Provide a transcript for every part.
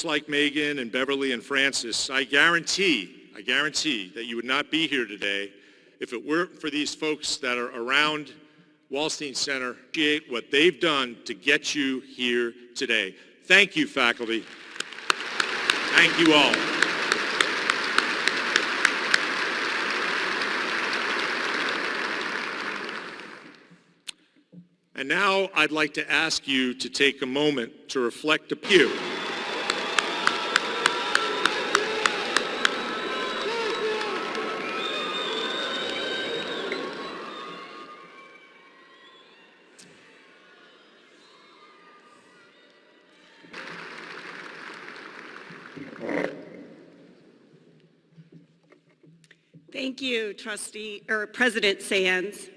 just like Megan and Beverly and Francis, I guarantee that you would not be here today if it weren't for these folks that are around Wallstein Center. Appreciate what they've done to get you here today. Thank you, faculty. Thank you all. And now I'd like to ask you to take a moment to reflect upon you. Thank you, President Sands.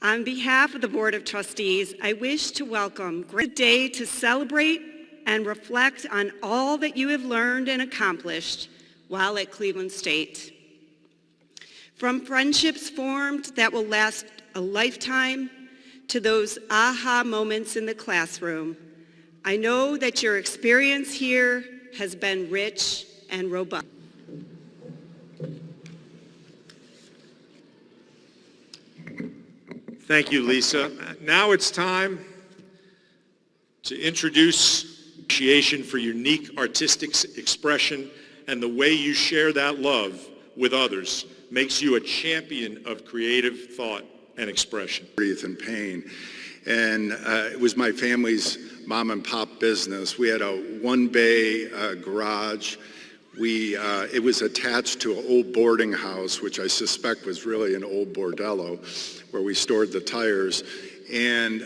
On behalf of the Board of Trustees, I wish to welcome a great day to celebrate and reflect on all that you have learned and accomplished while at Cleveland State. From friendships formed that will last a lifetime to those aha moments in the classroom, I know that your experience here has been rich and robust. Thank you, Lisa. Now it's time to introduce appreciation for your unique artistic expression, and the way you share that love with others makes you a champion of creative thought and expression. And pain. And it was my family's mom and pop business. We had a one-bay garage. It was attached to an old boarding house, which I suspect was really an old bordello, where we stored the tires, and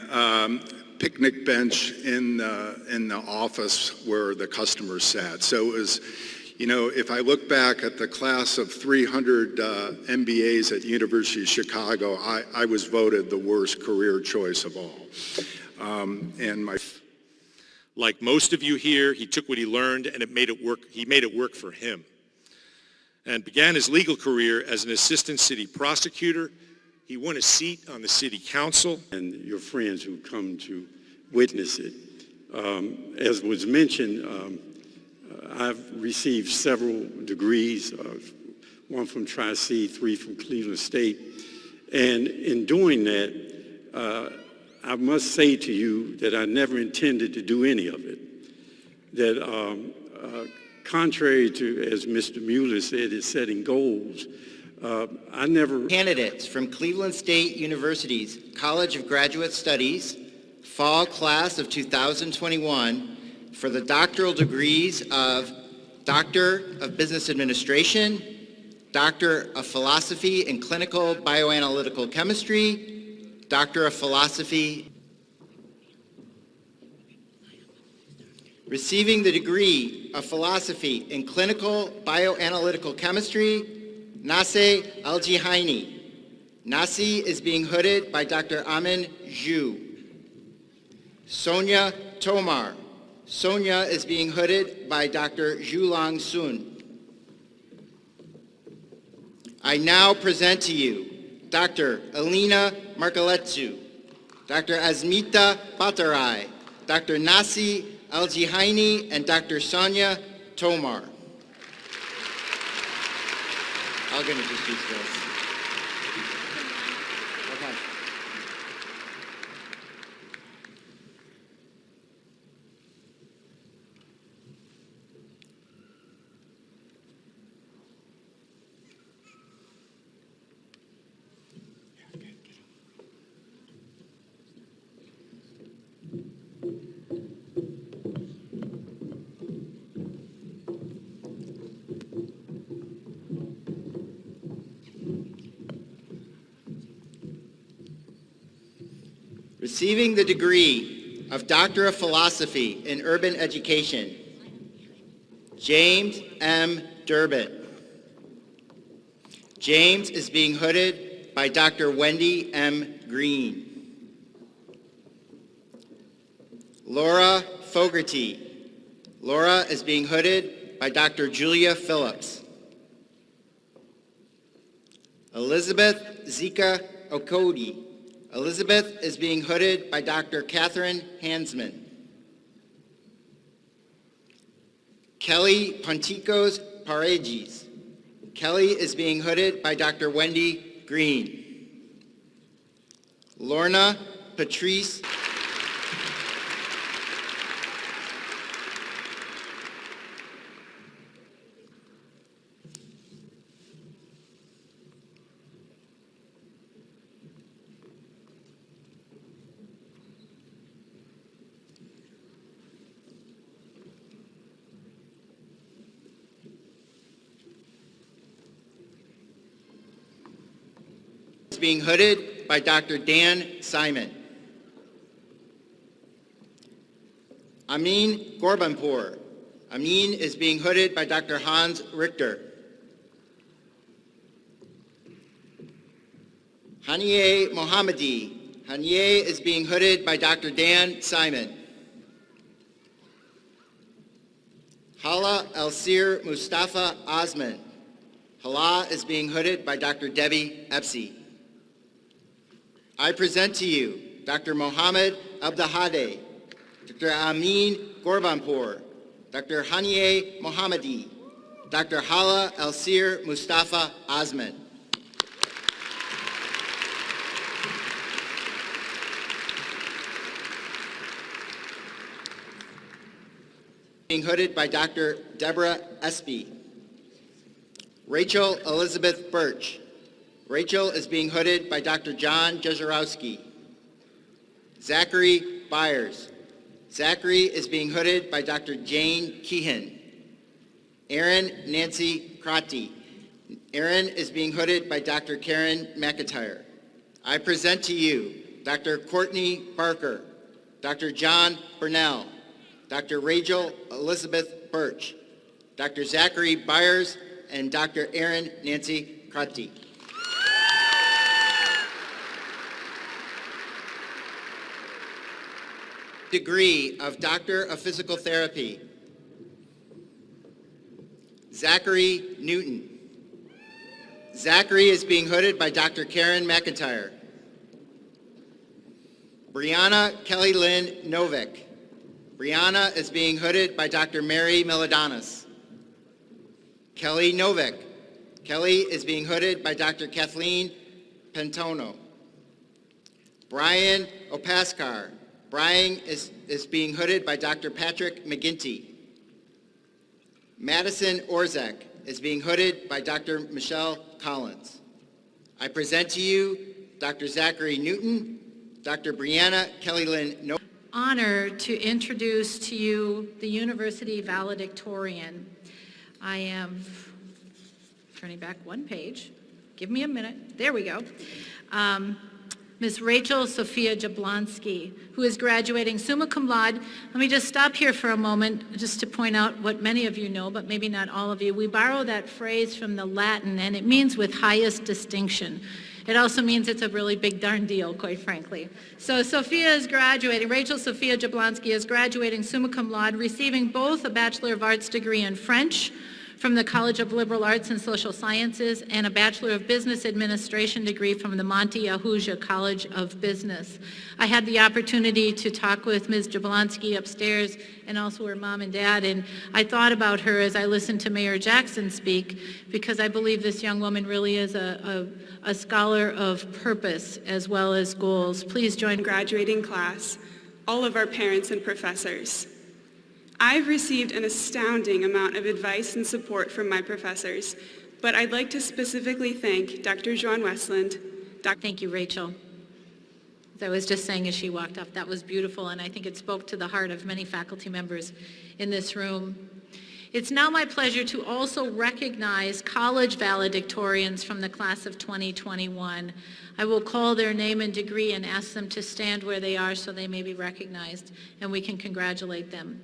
picnic bench in the office where the customers sat. So it was, you know, if I look back at the class of 300 MBAs at University of Chicago, I was voted the worst career choice of all. Like most of you here, he took what he learned and he made it work for him. And began his legal career as an assistant city prosecutor. He won a seat on the city council. And your friends who come to witness it. As was mentioned, I've received several degrees, one from Tri-C, 3 from Cleveland State. And in doing that, I must say to you that I never intended to do any of it. That contrary to, as Mr. Mueller said, is setting goals, I never... Candidates from Cleveland State University's College of Graduate Studies, fall class of 2021, for the doctoral degrees of Doctor of Business Administration, Doctor of Philosophy in Clinical Bioanalytical Chemistry, Doctor of Philosophy. Receiving the degree of Philosophy in Clinical Bioanalytical Chemistry, Naseh Al-Jihaini. Nasi is being hooded by Dr. Amin Zhu. Sonia Tomar. Sonia is being hooded by Dr. Zhulang Sun. I now present to you Dr. Alina Markaletsu, Dr. Asmita Batarai, Dr. Nasi Al-Jihaini, and Dr. Sonia Tomar. I'm going to just use this. Okay. Receiving the degree of Doctor of Philosophy in Urban Education, James M. Durbin. James is being hooded by Dr. Wendy M. Green. Laura Fogarty. Laura is being hooded by Dr. Julia Phillips. Elizabeth Zika Okodi. Elizabeth is being hooded by Dr. Catherine Hansman. Kelly Ponticos Paredes. Kelly is being hooded by Dr. Wendy Green. Lorna Patrice is being hooded by Dr. Dan Simon. Amin Gorbanpour. Amin is being hooded by Dr. Hans Richter. Hanieh Mohammadi. Hanieh is being hooded by Dr. Dan Simon. Hala Elsir Mustafa Osman. Hala is being hooded by Dr. Debbie Epsi. I present to you Dr. Mohammed Abdahadeh, Dr. Amin Gorbanpour, Dr. Hanieh Mohammadi, Dr. Hala Elsir Mustafa Osman. Being hooded by Dr. Deborah Espy. Rachel Elizabeth Birch. Rachel is being hooded by Dr. John Jezorowski. Zachary Byers. Zachary is being hooded by Dr. Jane Keehan. Erin Nancy Crotty. Erin is being hooded by Dr. Karen McIntyre. I present to you Dr. Courtney Barker, Dr. John Burnell, Dr. Rachel Elizabeth Birch, Dr. Zachary Byers, and Dr. Erin Nancy Crotty. Degree of Doctor of Physical Therapy. Zachary Newton. Zachary is being hooded by Dr. Karen McIntyre. Brianna Kelly Lynn Novick. Brianna is being hooded by Dr. Mary Miladonis. Kelly Novick. Kelly is being hooded by Dr. Kathleen Pentono. Brian Opaskar. Brian is being hooded by Dr. Patrick McGinty. Madison Orzak is being hooded by Dr. Michelle Collins. I present to you Dr. Zachary Newton, Dr. Brianna Kelly Lynn Novick. Honor to introduce to you the University Valedictorian. I am turning back one page. Give me a minute. There we go. Ms. Rachel Sophia Jablonski, who is graduating summa cum laude. Let me just stop here for a moment just to point out what many of you know, but maybe not all of you. We borrow that phrase from the Latin, and it means with highest distinction. It also means it's a really big darn deal, quite frankly. So Sophia is graduating, Rachel Sophia Jablonski is graduating summa cum laude, receiving both a Bachelor of Arts degree in French from the College of Liberal Arts and Social Sciences and a Bachelor of Business Administration degree from the Monte Ahuja College of Business. I had the opportunity to talk with Ms. Jablonski upstairs and also her mom and dad, and I thought about her as I listened to Mayor Jackson speak, because I believe this young woman really is a scholar of purpose as well as goals. Please join graduating class, all of our parents and professors. I've received an astounding amount of advice and support from my professors, but I'd like to specifically thank Dr. Joan Westland. Thank you, Rachel. As I was just saying as she walked up, that was beautiful, and I think it spoke to the heart of many faculty members in this room. It's now my pleasure to also recognize college valedictorians from the class of 2021. I will call their name and degree and ask them to stand where they are so they may be recognized, and we can congratulate them.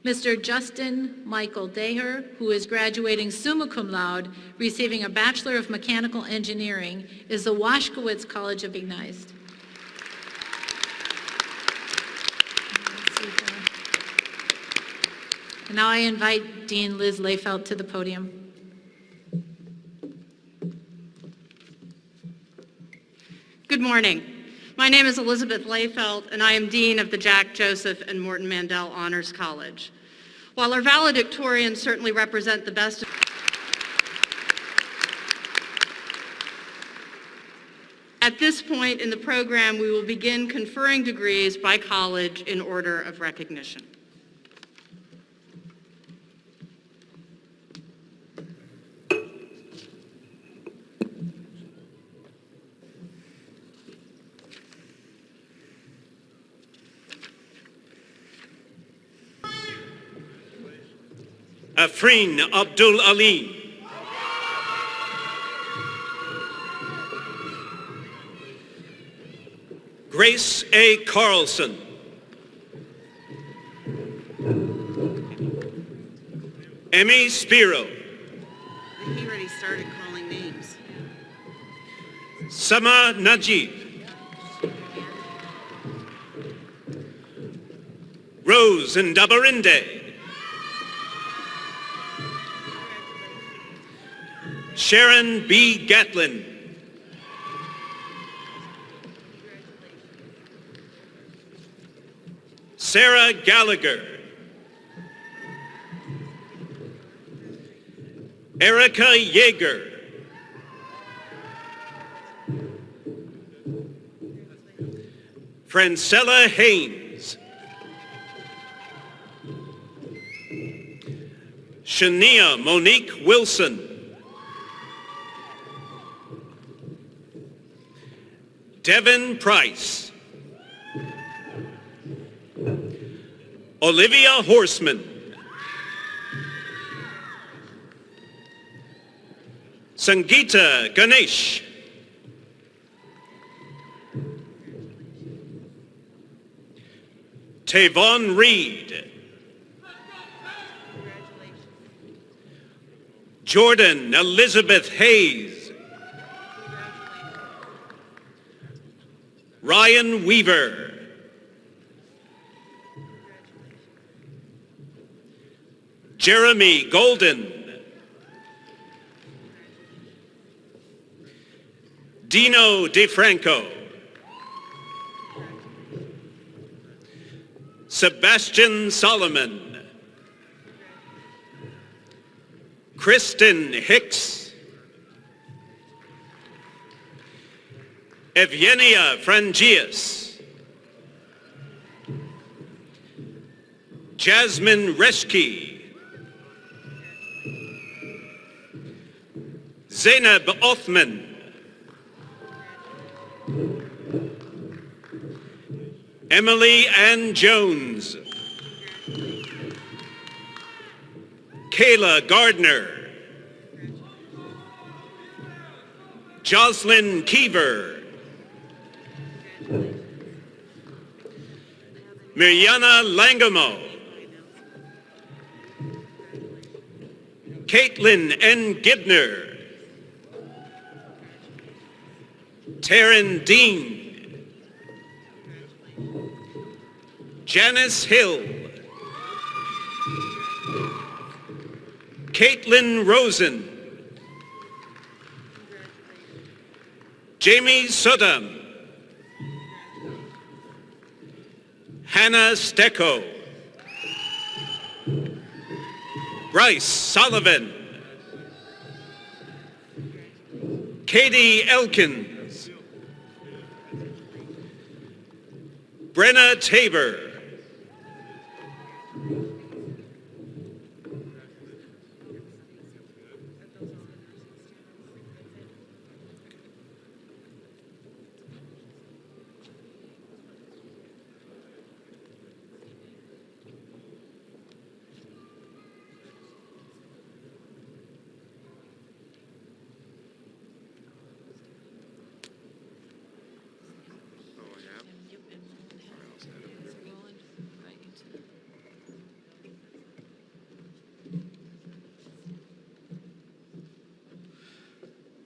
Mr. Justin Michael Daher, who is graduating summa cum laude, receiving a Bachelor of Mechanical Engineering, is the Washkowitz College of Ignised. And now I invite Dean Liz Layfelt to the podium. Good morning. My name is Elizabeth Layfelt, and I am Dean of the Jack Joseph and Morton Mandel Honors College. While our valedictorians certainly represent the best, at this point in the program, we will begin conferring degrees by college in order of recognition. Afrin Abdul Alim. Grace A. Carlson. Emmy Spiro. He already started calling names. Sama Najib. Rose Ndabarinde. Sharon B. Gatlin. Sarah Gallagher. Erica Yeager. Francella Haynes. Shania Monique Wilson. Devin Price. Olivia Horseman. Sangeeta Ganesh. Tavon Reed. Jordan Elizabeth Hayes. Ryan Weaver. Jeremy Golden. Dino DeFranco. Sebastian Solomon. Kristen Hicks. Evgenia Frangias. Jasmine Reschke. Zainab Othman. Emily Ann Jones. Kayla Gardner. Jocelyn Keever. Mariana Langamo. Caitlin N. Gibner. Taryn Dean. Janice Hill. Caitlin Rosen. Jamie Sodam. Hannah Stecco. Bryce Sullivan. Katie Elkins. Brenna Tabor.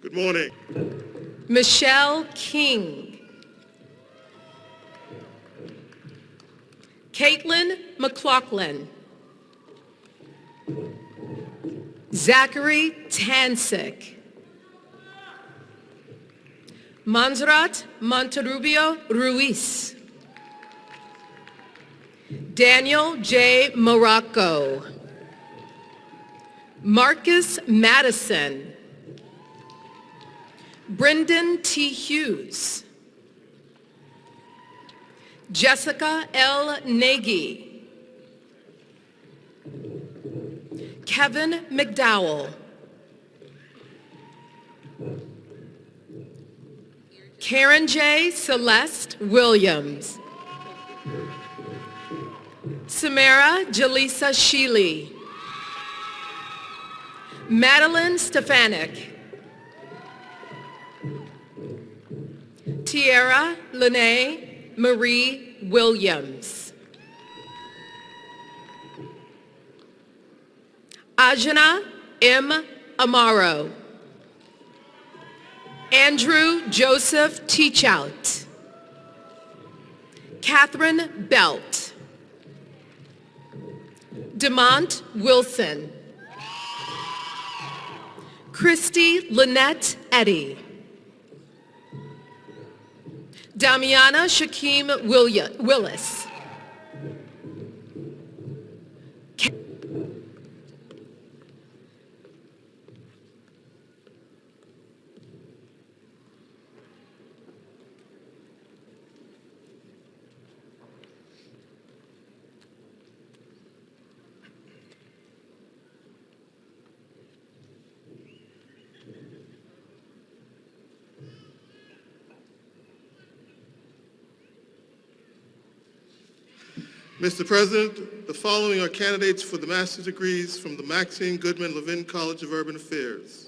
Good morning. Michelle King. Caitlin McLaughlin. Zachary Tansik. Manzrat Monterrubio Ruiz. Daniel J. Morocco. Marcus Madison. Brendan T. Hughes. Jessica L. Nagy. Kevin McDowell. Karen J. Celeste Williams. Samara Jaleesa Sheely. Madeline Stefanik. Tiara Lene Marie Williams. Ajana M. Amaro. Andrew Joseph Teachout. Catherine Belt. Demont Wilson. Christy Lynette Eddy. Damiana Shakim Willis. Mr. President, the following are candidates for the master's degrees from the Maxine Goodman Levin College of Urban Affairs.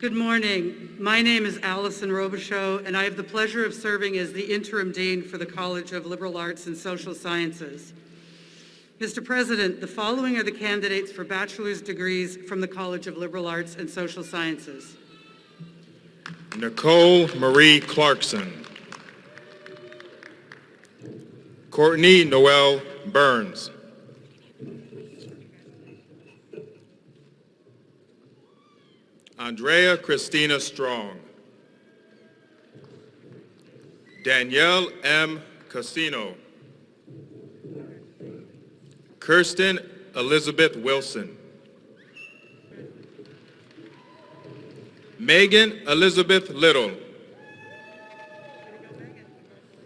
Good morning. My name is Allison Robichaud, and I have the pleasure of serving as the interim dean for the College of Liberal Arts and Social Sciences. Mr. President, the following are the candidates for bachelor's degrees from the College of Liberal Arts and Social Sciences. Nicole Marie Clarkson. Courtney Noel Burns. Andrea Christina Strong. Danielle M. Casino. Kirsten Elizabeth Wilson. Megan Elizabeth Little.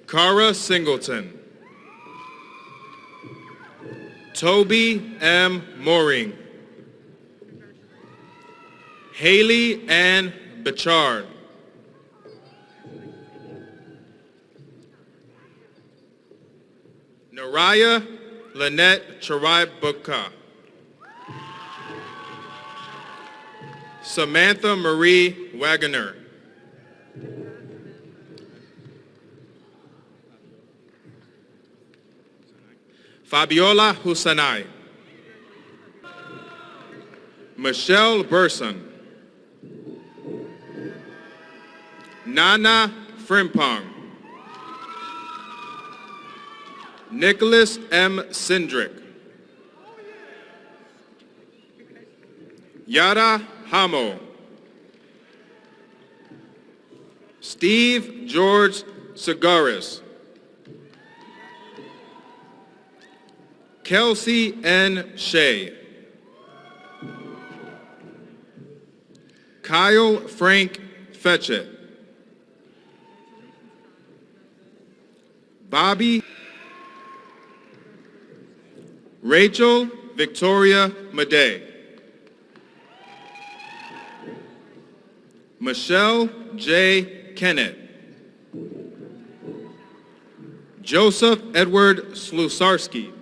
Cara Singleton. Toby M. Mooring. Haley Ann Bichard. Naraya Lynette Charaib-Bukka. Samantha Marie Wagoner. Fabiola Husanai. Michelle Burson. Nana Frimpong. Nicholas M. Sindrick. Yara Hamo. Steve George Segaris. Kelsey N. Shea. Kyle Frank Fetchett. Bobby. Rachel Victoria Madej. Michelle J. Kennett. Joseph Edward Slusarski.